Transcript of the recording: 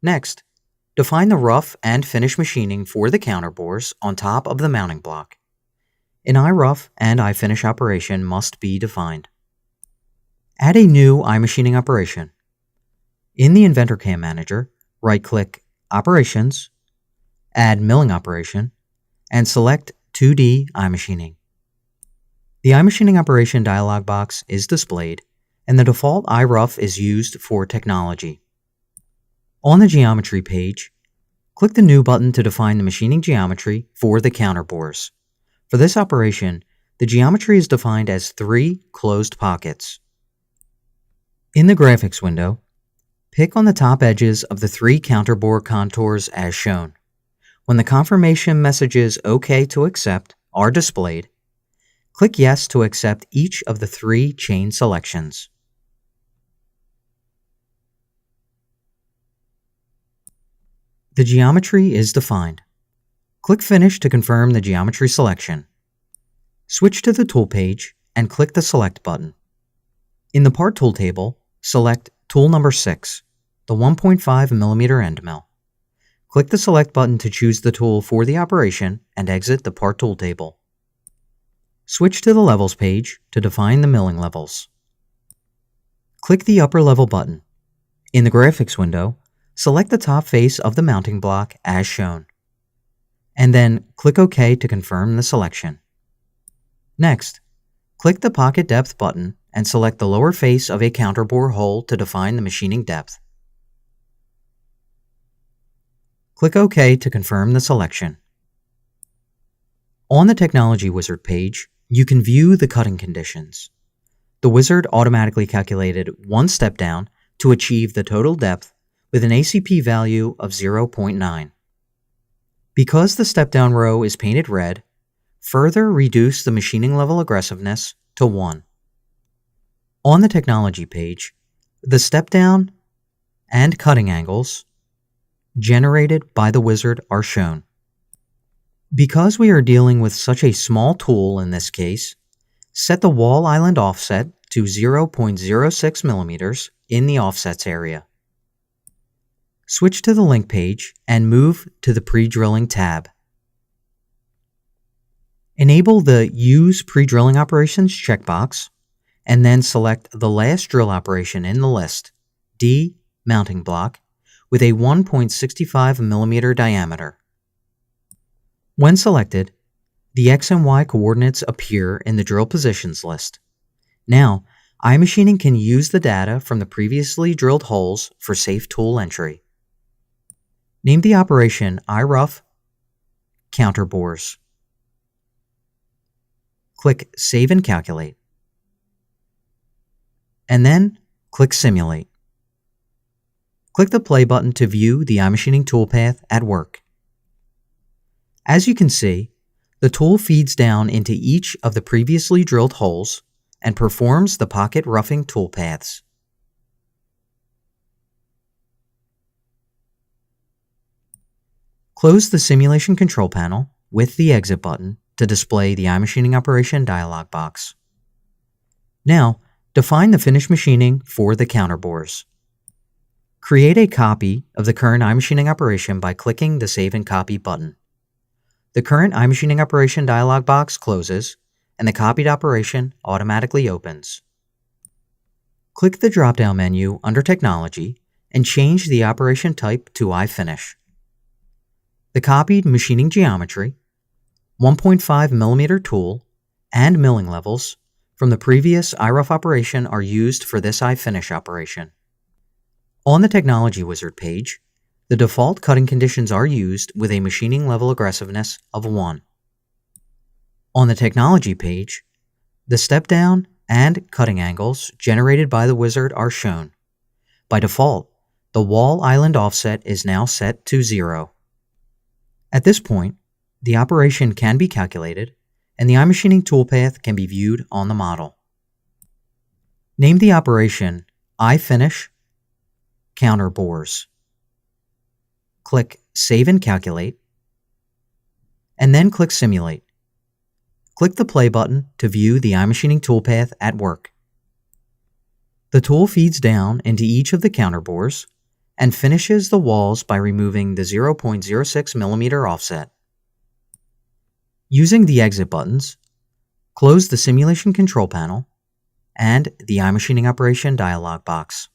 Next, define the rough and finish machining for the counterbores on top of the mounting block. An iRough and iFinish operation must be defined. Add a new iMachining operation. In the InventorCAM Manager, right-click Operations, add Milling Operation, and select 2D iMachining. The iMachining operation dialog box is displayed, and the default iRough is used for technology. On the Geometry page, click the New button to define the machining geometry for the counterbores. For this operation, the geometry is defined as 3 closed pockets. In the Graphics window, pick on the top edges of the 3 counterbore contours as shown. When the confirmation messages OK to accept are displayed, click Yes to accept each of the 3 chain selections. The geometry is defined. Click Finish to confirm the geometry selection. Switch to the Tool page and click the Select button. In the Part Tool table, select Tool number 6, the 1.5 mm end mill. Click the Select button to choose the tool for the operation and exit the Part Tool table. Switch to the Levels page to define the milling levels. Click the Upper Level button. In the Graphics window, select the top face of the mounting block as shown, and then click OK to confirm the selection. Next, click the Pocket Depth button and select the lower face of a counterbore hole to define the machining depth. Click OK to confirm the selection. On the Technology Wizard page, you can view the cutting conditions. The wizard automatically calculated 1 step down to achieve the total depth with an ACP value of 0.9. Because the step-down row is painted red, further reduce the machining level aggressiveness to 1. On the Technology page, the step-down and cutting angles generated by the wizard are shown. Because we are dealing with such a small tool in this case, set the wall island offset to 0.06 mm in the offsets area. Switch to the Link page and move to the Pre-Drilling tab. Enable the Use Pre-Drilling Operations checkbox, and then select the last drill operation in the list, D mounting block, with a 1.65 mm diameter. When selected, the X and Y coordinates appear in the drill positions list. Now, iMachining can use the data from the previously drilled holes for safe tool entry. Name the operation iRough counterbores. Click Save and Calculate, and then click Simulate. Click the Play button to view the iMachining toolpath at work. As you can see, the tool feeds down into each of the previously drilled holes and performs the pocket roughing toolpaths. Close the Simulation Control Panel with the Exit button to display the iMachining Operation dialog box. Now, define the finish machining for the counterbores. Create a copy of the current iMachining operation by clicking the Save and Copy button. The current iMachining operation dialog box closes, and the copied operation automatically opens. Click the drop-down menu under Technology and change the operation type to iFinish. The copied machining geometry, 1.5 mm tool, and milling levels from the previous iRough operation are used for this iFinish operation. On the Technology Wizard page, the default cutting conditions are used with a machining level aggressiveness of 1. On the Technology page, the step-down and cutting angles generated by the wizard are shown. By default, the wall island offset is now set to 0. At this point, the operation can be calculated, and the iMachining toolpath can be viewed on the model. Name the operation iFinish counterbores. Click Save and Calculate, and then click Simulate. Click the Play button to view the iMachining toolpath at work. The tool feeds down into each of the counterbores, and finishes the walls by removing the 0.06mm offset. Using the exit buttons, close the Simulation Control Panel and the iMachining Operation dialog box.